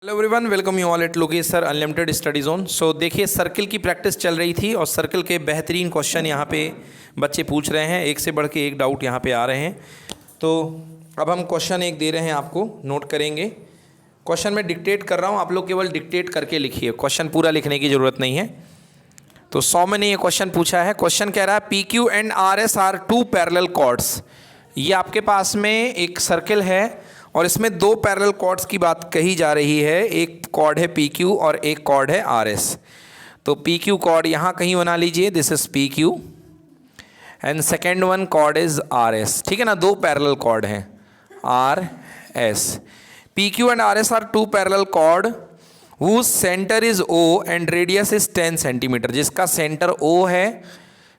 Hello everyone, welcome you all at Lokesh sir unlimited study zone. So देखिए, circle की practice चल रही थी और सर्किल के बेहतरीन क्वेश्चन यहाँ पे बच्चे पूछ रहे हैं। एक से बढ़ के एक डाउट यहाँ पे आ रहे हैं। तो अब हम क्वेश्चन एक दे रहे हैं, आपको नोट करेंगे। क्वेश्चन मैं डिक्टेट कर रहा हूँ, आप लोग केवल डिक्टेट करके लिखिए, क्वेश्चन पूरा लिखने की ज़रूरत नहीं है। तो 100 में ने ये क्वेश्चन पूछा है। क्वेश्चन कह रहा है P Q and R S are two parallel chords. ये आपके पास में एक सर्किल है और इसमें दो पैरेलल कॉर्ड्स की बात कही जा रही है। एक कॉर्ड है पी क्यू और एक कॉर्ड है आर एस। तो पी क्यू कॉर्ड यहाँ कहीं बना लीजिए, this is P Q and second one chord is R S. ठीक है ना, दो पैरेलल कॉर्ड हैं R S. P Q and R S are two parallel chord whose centre is O and radius is 10 centimetre. जिसका centre O है,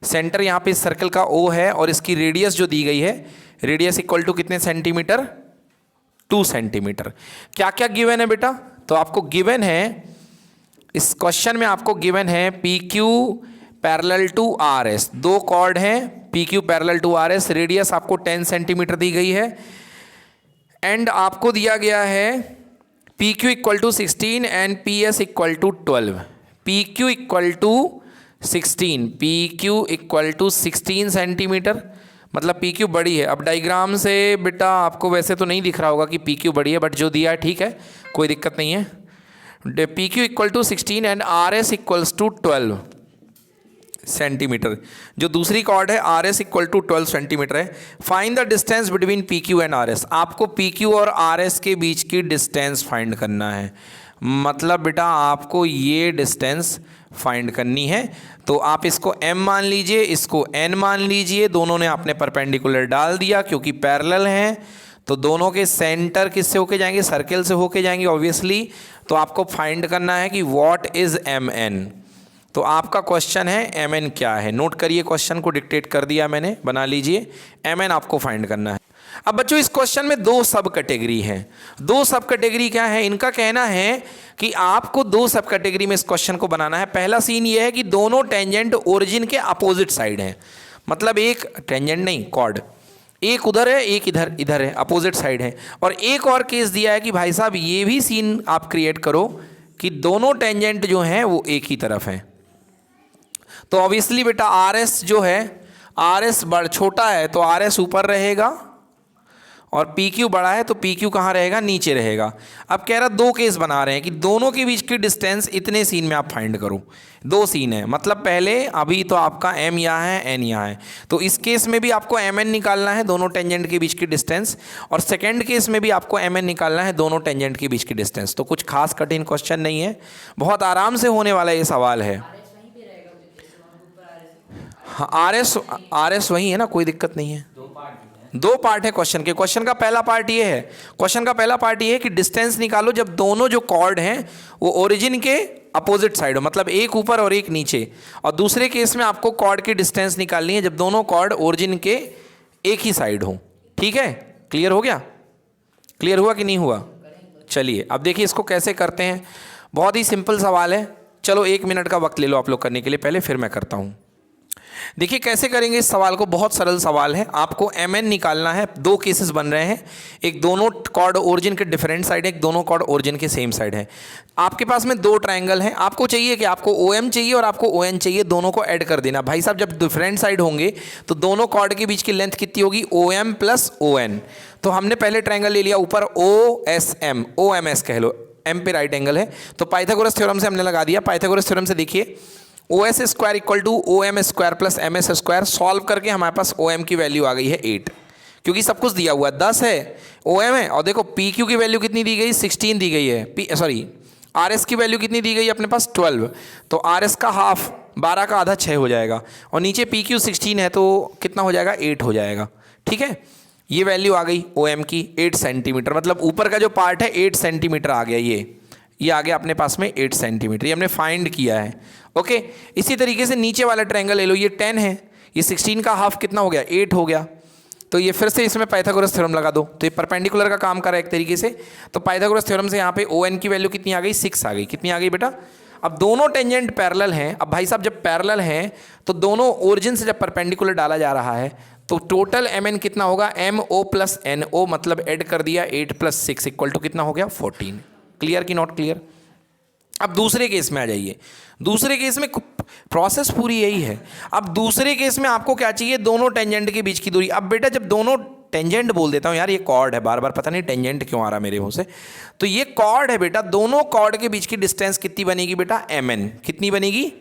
centre यहाँ पे circle का ओ है और इसकी रेडियस जो दी गई है, रेडियस इक्वल टू कितने सेंटीमीटर, 2 सेंटीमीटर। क्या क्या गिवन है बेटा? तो आपको गिवन है, इस क्वेश्चन में आपको गिवन है P Q parallel to R S. दो कॉर्ड हैं P Q parallel to R S, radius आपको 10 सेंटीमीटर दी गई है एंड आपको दिया गया है P Q equal to 16 and P S equal to 12। P Q equal to 16, P Q equal to 16 centimetre, मतलब पी क्यू बड़ी है। अब डायग्राम से बेटा आपको वैसे तो नहीं दिख रहा होगा कि पी क्यू बड़ी है, बट जो दिया है ठीक है, कोई दिक्कत नहीं है। P Q equal to 16 and R S equals to 12 centimetre. जो दूसरी कॉर्ड है R S equal to 12 centimetre है। Find the distance between P Q and R S. आपको पी क्यू और आर एस के बीच की डिस्टेंस फाइंड करना है। मतलब बेटा आपको ये डिस्टेंस फाइंड करनी है। तो आप इसको m मान लीजिए, इसको n मान लीजिए। दोनों ने आपने परपेंडिकुलर डाल दिया क्योंकि पैरेलल हैं, तो दोनों के सेंटर किससे होके जाएंगे, सर्किल से होके जाएंगे ऑब्वियसली। तो आपको फाइंड करना है कि व्हाट इज mn। तो आपका क्वेश्चन है mn क्या है। नोट करिए, क्वेश्चन को डिक्टेट कर दिया मैंने, बना लीजिए। mn आपको फाइंड करना है। अब बच्चों इस क्वेश्चन में दो सब कैटेगरी हैं। दो सब कैटेगरी क्या है? इनका कहना है कि आपको दो सब कैटेगरी में इस क्वेश्चन को बनाना है। पहला सीन ये है कि दोनों टेंजेंट ओरिजिन के अपोजिट साइड हैं। मतलब एक टेंजेंट नहीं, कॉर्ड एक उधर है एक इधर इधर है, अपोजिट साइड है। और एक और केस दिया है कि भाई साहब ये भी सीन आप क्रिएट करो कि दोनों टेंजेंट जो हैं वो एक ही तरफ हैं। तो ऑब्वियसली बेटा आर एस जो है, आर एस छोटा है तो आर एस ऊपर रहेगा और पी क्यू बड़ा है तो पी क्यू कहाँ रहेगा, नीचे रहेगा। अब कह रहा दो केस बना रहे हैं कि दोनों के बीच की डिस्टेंस इतने सीन में आप फाइंड करो। दो सीन है, मतलब पहले अभी तो आपका m यहाँ है n यहाँ है, तो इस केस में भी आपको mn निकालना है, दोनों टेंजेंट के बीच की डिस्टेंस। और सेकेंड केस में भी आपको mn निकालना है, दोनों टेंजेंट के बीच की डिस्टेंस। तो कुछ खास कठिन क्वेश्चन नहीं है, बहुत आराम से होने वाला ये सवाल है। हाँ, आर एस वही है ना, कोई दिक्कत नहीं है। दो पार्ट है क्वेश्चन के। क्वेश्चन का पहला पार्ट ये है, क्वेश्चन का पहला पार्ट ये है कि डिस्टेंस निकालो जब दोनों जो कॉर्ड हैं वो ओरिजिन के अपोजिट साइड हो, मतलब एक ऊपर और एक नीचे। और दूसरे केस में आपको कॉर्ड की डिस्टेंस निकालनी है जब दोनों कॉर्ड ओरिजिन के एक ही साइड हो। ठीक है, क्लियर हो गया? क्लियर हुआ कि नहीं हुआ? चलिए अब देखिए इसको कैसे करते हैं। बहुत ही सिंपल सवाल है। चलो 1 मिनट का वक्त ले लो आप लोग करने के लिए, पहले फिर मैं करता हूँ। देखिए कैसे करेंगे इस सवाल को, बहुत सरल सवाल है। आपको mn निकालना है। दो केसेस बन रहे हैं, एक दोनों कॉर्ड ओरिजिन के डिफरेंट साइड है, एक दोनों कॉर्ड ओरिजिन के सेम साइड है। आपके पास में दो ट्रायंगल हैं। आपको चाहिए कि आपको OM चाहिए और आपको ON चाहिए, दोनों को ऐड कर देना। भाई साहब जब डिफरेंट साइड होंगे तो दोनों कॉर्ड के बीच की लेंथ कितनी होगी, OM प्लस ON। तो हमने पहले ट्रायंगल ले लिया ऊपर OSM, OMS कह लो, M पे राइट एंगल है, तो पाइथागोरस थ्योरम से हमने लगा दिया। पाइथागोरस थ्योरम से देखिए OS square equal to OM square plus MS square. Solve करके हमारे पास OM की वैल्यू आ गई है 8, क्योंकि सब कुछ दिया हुआ है। 10 है, OM है, और देखो PQ की वैल्यू कितनी दी गई, 16 दी गई है। RS की वैल्यू कितनी दी गई है अपने पास, 12। तो RS का हाफ 12 का आधा 6 हो जाएगा, और नीचे PQ 16 है तो कितना हो जाएगा, 8 हो जाएगा। ठीक है, ये वैल्यू आ गई OM की 8 सेंटीमीटर। मतलब ऊपर का जो पार्ट है 8 सेंटीमीटर आ गया, ये आ गया अपने पास में 8 सेंटीमीटर, ये हमने फाइंड किया है। ओके, इसी तरीके से नीचे वाला ट्रायंगल ले लो, ये 10 है, ये 16 का हाफ कितना हो गया, 8 हो गया। तो ये फिर से इसमें पाइथागोरस थ्योरम लगा दो, तो ये परपेंडिकुलर का काम कर रहा है एक तरीके से। तो पाइथागोरस थ्योरम से यहाँ पे ON की वैल्यू कितनी आ गई, 6 आ गई। कितनी आ गई बेटा? अब दोनों टेंजेंट पैरेलल हैं। अब भाई साहब जब पैरेलल हैं तो दोनों ओरिजिन से जब परपेंडिकुलर डाला जा रहा है तो टोटल mn कितना होगा, MO प्लस NO, मतलब ऐड कर दिया 8 प्लस 6 इक्वल टू कितना हो गया, 14। क्लियर कि नॉट क्लियर? अब दूसरे केस में आ जाइए। दूसरे केस में प्रोसेस पूरी यही है। अब दूसरे केस में आपको क्या चाहिए, दोनों टेंजेंट के बीच की दूरी। अब बेटा जब दोनों टेंजेंट बोल देता हूँ यार, ये कॉर्ड है, बार बार पता नहीं टेंजेंट क्यों आ रहा मेरे मुंह से। तो ये कॉर्ड है बेटा, दोनों कॉर्ड के बीच की डिस्टेंस कितनी बनेगी बेटा, mn। कितनी बनेगी,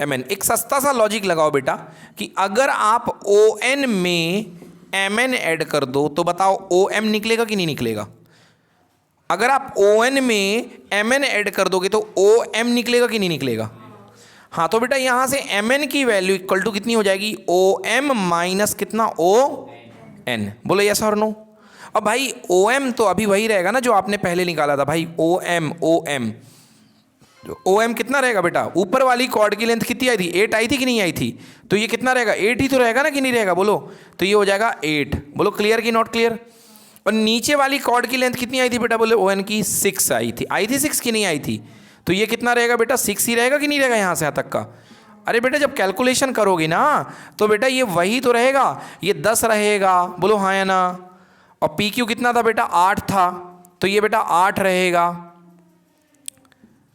mn। एक सस्ता सा लॉजिक लगाओ बेटा कि अगर आप ON में mn ऐड कर दो तो बताओ OM निकलेगा कि नहीं निकलेगा? अगर आप ON में mn ऐड कर दोगे तो OM निकलेगा कि नहीं निकलेगा? हाँ, तो बेटा यहाँ से mn की वैल्यू इक्वल टू कितनी हो जाएगी, OM माइनस कितना, ON। बोलो यस और नो? अब भाई OM तो अभी वही रहेगा ना जो आपने पहले निकाला था भाई, OM कितना रहेगा बेटा, ऊपर वाली कॉर्ड की लेंथ कितनी आई थी, 8 आई थी कि नहीं आई थी? तो ये कितना रहेगा, 8 ही तो रहेगा ना कि नहीं रहेगा? बोलो, तो ये हो जाएगा 8। बोलो क्लियर कि नॉट क्लियर? और नीचे वाली कॉर्ड की लेंथ कितनी आई थी बेटा, बोले ON की 6 आई थी 6 की नहीं आई थी? तो ये कितना रहेगा बेटा, 6 ही रहेगा कि नहीं रहेगा यहाँ से यहाँ तक का? अरे बेटा जब कैलकुलेशन करोगे ना तो बेटा ये वही तो रहेगा, ये 10 रहेगा। बोलो हाँ या ना? और PQ कितना था बेटा, 8 था, तो ये बेटा 8 रहेगा।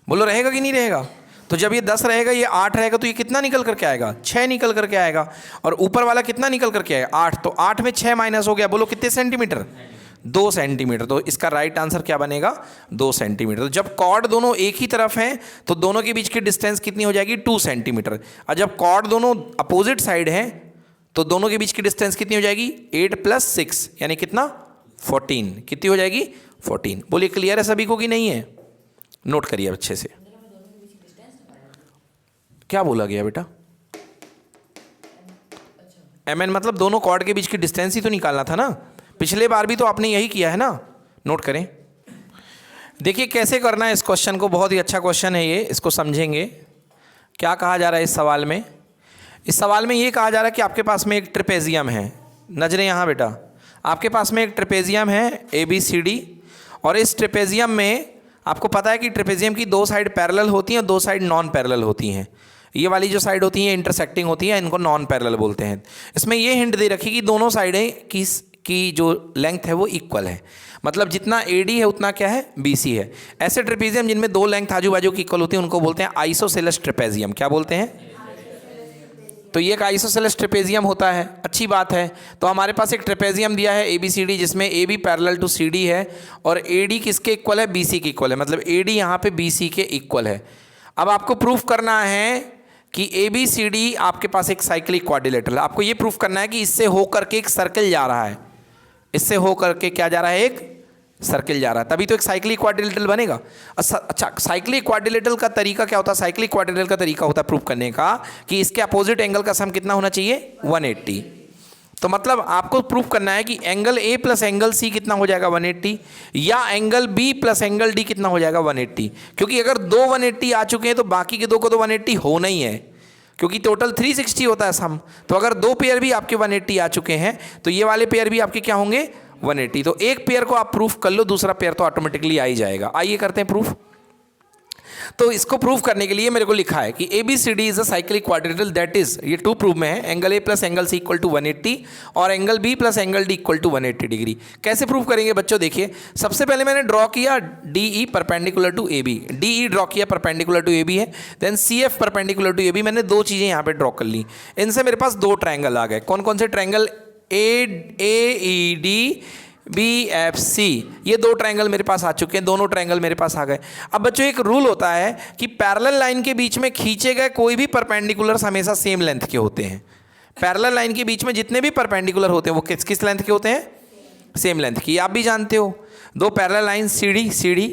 बोलो रहेगा कि नहीं रहेगा? तो जब ये 10 रहेगा, ये 8 रहेगा, तो ये कितना निकल करके आएगा, 6 निकल करके आएगा। और ऊपर वाला कितना निकल करके आएगा, 8। तो 8 में 6 माइनस हो गया, बोलो कितने सेंटीमीटर, 2 सेंटीमीटर। तो इसका राइट आंसर क्या बनेगा, 2 सेंटीमीटर। तो जब कॉर्ड दोनों एक ही तरफ हैं तो दोनों के बीच की डिस्टेंस कितनी हो जाएगी, 2 सेंटीमीटर। और जब कॉर्ड दोनों अपोजिट साइड हैं तो दोनों के बीच की डिस्टेंस कितनी हो जाएगी, 8 + 6 यानी कितना, 14। कितनी हो जाएगी, 14। बोलिए क्लियर है सभी को कि नहीं है? नोट करिए अच्छे से। क्या बोला गया बेटा, mn मतलब दोनों कॉर्ड के बीच की डिस्टेंस ही तो निकालना था ना। पिछले बार भी तो आपने यही किया है ना। नोट करें, देखिए कैसे करना है इस क्वेश्चन को। बहुत ही अच्छा क्वेश्चन है ये, इसको समझेंगे। क्या कहा जा रहा है इस सवाल में? इस सवाल में ये कहा जा रहा है कि आपके पास में एक ट्रेपेजियम है। नजरें यहाँ बेटा, आपके पास में एक ट्रेपेजियम है ABCD, और इस ट्रेपेजियम में आपको पता है कि ट्रेपेजियम की 2 साइड पैरेलल होती हैं और 2 साइड नॉन पैरेलल होती हैं। ये वाली जो साइड होती हैं इंटरसेक्टिंग होती हैं, इनको नॉन पैरेलल बोलते हैं। इसमें ये हिंट दे रखी कि दोनों साइडें की जो लेंथ है वो इक्वल है, मतलब जितना AD है उतना क्या है, BC है। ऐसे ट्रेपेजियम जिनमें 2 लेंथ आजू बाजू की इक्वल होती है उनको बोलते हैं आइसोसेलेस ट्रेपेजियम। क्या बोलते हैं? तो ये एक आइसोसेलेस ट्रेपेजियम होता है। अच्छी बात है। तो हमारे पास एक ट्रेपेजियम दिया है ABCD, जिसमें AB पैरेलल टू CD है और AD किसके इक्वल है, BC के इक्वल है, मतलब AD यहाँ पे BC के इक्वल है। अब आपको प्रूफ करना है कि ABCD आपके पास एक साइक्लिक क्वाड्रिलेटरल है। आपको ये प्रूफ करना है कि इससे होकर के एक सर्कल जा रहा है, इससे होकर के क्या जा रहा है, एक सर्किल जा रहा है, तभी तो एक साइक्लिक क्वाड्रिलेटरल बनेगा। अच्छा, साइक्लिक क्वाड्रिलेटरल का तरीका क्या होता है? साइक्लिक क्वाड्रिलेटरल का तरीका होता है प्रूफ करने का कि इसके अपोजिट एंगल का सम कितना होना चाहिए, 180। तो मतलब आपको प्रूफ करना है कि एंगल A + एंगल C कितना हो जाएगा, 180, या एंगल B + एंगल D कितना हो जाएगा, 180। क्योंकि अगर 2 180 आ चुके हैं तो बाकी के 2 को तो 180 होना ही है, क्योंकि टोटल 360 होता है सम। तो अगर 2 पेयर भी आपके 180 आ चुके हैं तो ये वाले पेयर भी आपके क्या होंगे, 180। तो एक पेयर को आप प्रूफ कर लो, दूसरा पेयर तो ऑटोमेटिकली आ ही जाएगा। आइए करते हैं प्रूफ। तो इसको प्रूफ करने के लिए मेरे को लिखा है कि ABCD is a cyclic quadrilateral, that is, ये 2 प्रूफ में है, एंगल A + एंगल C = 180 और angle B + angle D = 180 degree. कैसे प्रूफ करेंगे बच्चों? देखिए, सबसे पहले मैंने ड्रॉ किया DE perpendicular to AB, DE draw किया परपेंडिकुलर टू AB है। Then CF perpendicular to AB, मैंने 2 चीज़ें यहाँ पे ड्रॉ कर ली। इनसे मेरे पास 2 ट्रायंगल आ गए। कौन कौन से ट्रायंगल? AED BFC, ये 2 ट्रायंगल मेरे पास आ चुके हैं, दोनों ट्रायंगल मेरे पास आ गए। अब बच्चों एक रूल होता है कि पैरेलल लाइन के बीच में खींचे गए कोई भी परपेंडिकुलर्स हमेशा सेम लेंथ के होते हैं। पैरेलल लाइन के बीच में जितने भी परपेंडिकुलर होते हैं वो किस लेंथ के होते हैं, सेम लेंथ की। आप भी जानते हो, 2 parallel line CD,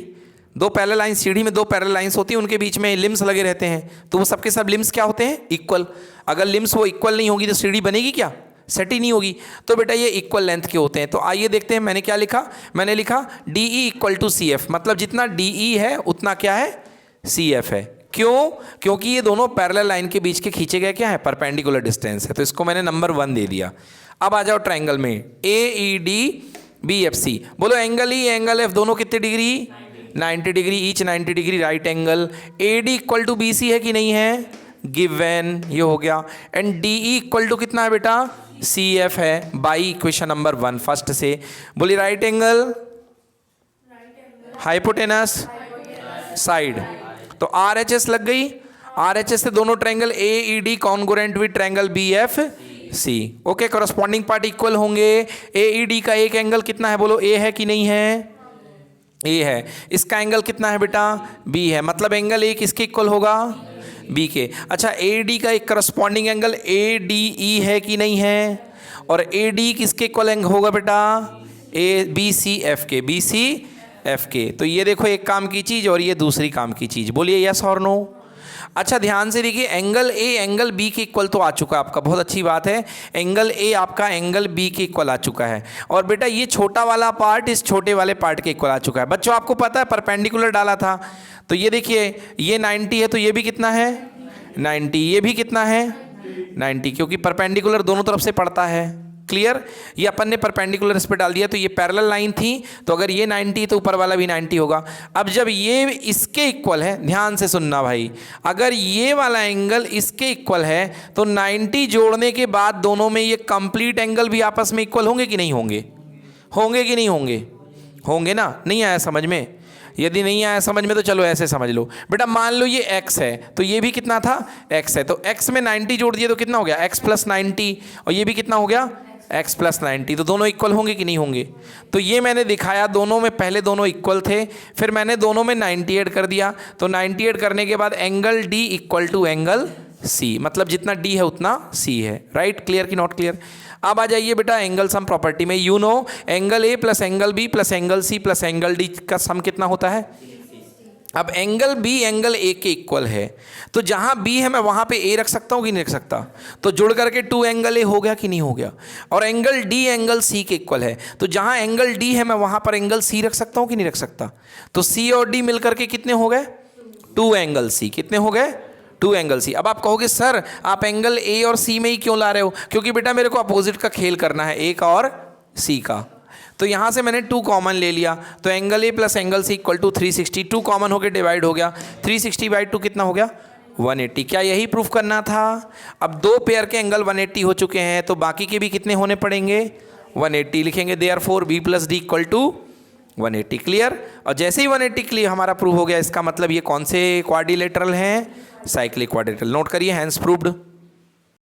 2 parallel line CD में 2 पैरेलल लाइन्स होती हैं, उनके बीच में लिम्स लगे रहते हैं, तो वो सबके सब लिम्स क्या होते हैं, इक्वल। अगर लिम्स वो इक्वल नहीं होगी तो CD बनेगी क्या, सेट ही नहीं होगी। तो बेटा ये इक्वल लेंथ के होते हैं। तो आइए देखते हैं मैंने क्या लिखा। मैंने लिखा DE = CF, मतलब जितना DE है उतना क्या है, CF है। क्यों? क्योंकि ये दोनों पैरेलल लाइन के बीच के खींचे गए क्या है, परपेंडिकुलर डिस्टेंस है। तो इसको मैंने नंबर 1 दे दिया। अब आ जाओ ट्रायंगल में AED BFC। बोलो एंगल E एंगल F दोनों कितने degree, 90 degree, each 90 degree right angle. AD = BC है कि नहीं है, गिवन, ये हो गया। एंड DE = कितना है बेटा, CF है, बाई इक्वेशन नंबर 1 फर्स्ट से। बोलिए राइट एंगल, हाइपोटेनस, साइड। तो RHS लग गई, RHS से दोनों triangle AED congruent with triangle BFC। Okay, corresponding part equal होंगे। AED का एक एंगल कितना है बोलो, A है कि नहीं है? A है। इसका एंगल कितना है बेटा? B है। मतलब एंगल A किसके इक्वल होगा? B के। अच्छा, AD का एक करस्पॉन्डिंग एंगल ADE है कि नहीं है? और AD किसके इक्वल होगा बेटा? BCF के, BCF के। तो ये देखो एक काम की चीज़ और ये दूसरी काम की चीज़। बोलिए यस और नो। अच्छा, ध्यान से देखिए, एंगल A एंगल B के इक्वल तो आ चुका है आपका, बहुत अच्छी बात है। एंगल A आपका एंगल B के इक्वल आ चुका है। और बेटा ये छोटा वाला पार्ट इस छोटे वाले पार्ट के इक्वल आ चुका है। बच्चों आपको पता है परपेंडिकुलर डाला था, तो ये देखिए ये 90 है, तो ये भी कितना है? 90। ये भी कितना है? 90, क्योंकि परपेंडिकुलर दोनों तरफ से पड़ता है। क्लियर? ये अपन ने परपेंडिकुलर इस पे डाल दिया, तो ये पैरेलल लाइन थी, तो अगर ये 90 तो ऊपर वाला भी 90 होगा। अब जब ये इसके इक्वल है, ध्यान से सुनना भाई, अगर ये वाला एंगल इसके इक्वल है तो 90 जोड़ने के बाद दोनों में ये कंप्लीट एंगल भी आपस में इक्वल होंगे कि नहीं होंगे? होंगे कि नहीं होंगे? होंगे ना। नहीं आया समझ में? यदि नहीं आया समझ में तो चलो ऐसे समझ लो बेटा, मान लो ये x है तो ये भी कितना था? x है। तो x में 90 जोड़ दिए तो कितना हो गया? x plus 90। और ये भी कितना हो गया? x plus 90। तो दोनों इक्वल होंगे कि नहीं होंगे? तो ये मैंने दिखाया, दोनों में पहले दोनों इक्वल थे, फिर मैंने दोनों में 90 ऐड कर दिया। तो 90 ऐड करने के बाद angle D equal to angle C, मतलब जितना D है उतना C है। राइट? क्लियर कि नॉट क्लियर? अब आ जाइए बेटा एंगल सम प्रॉपर्टी में। You know angle A plus angle B plus angle C plus angle D का सम कितना होता है? अब एंगल B एंगल A के इक्वल है, तो जहाँ B है मैं वहाँ पे A रख सकता हूँ कि नहीं रख सकता? तो जुड़ करके 2 एंगल A हो गया कि नहीं हो गया? और एंगल D एंगल C के इक्वल है, तो जहाँ एंगल D है मैं वहाँ पर एंगल C रख सकता हूँ कि नहीं रख सकता? तो C और D मिल करके कितने हो गए? 2 एंगल C। कितने हो गए? 2 एंगल C। अब आप कहोगे सर आप एंगल A और C में ही क्यों ला रहे हो? क्योंकि बेटा मेरे को अपोजिट का खेल करना है, A का और C का। तो यहाँ से मैंने 2 कॉमन ले लिया, तो angle A plus angle C equal to 360। 2 common होकर डिवाइड हो गया, 360/2 कितना हो गया? 180। क्या यही प्रूफ करना था? अब 2 पेयर के एंगल 180 हो चुके हैं, तो बाकी के भी कितने होने पड़ेंगे? 180 लिखेंगे। Therefore B plus D equal to 180। Clear? और जैसे ही 180 क्लियर हमारा प्रूव हो गया, इसका मतलब ये कौन से क्वाड्रिलेटरल हैं? Cyclic quadrilateral. नोट करिए, हैंस प्रूव्ड।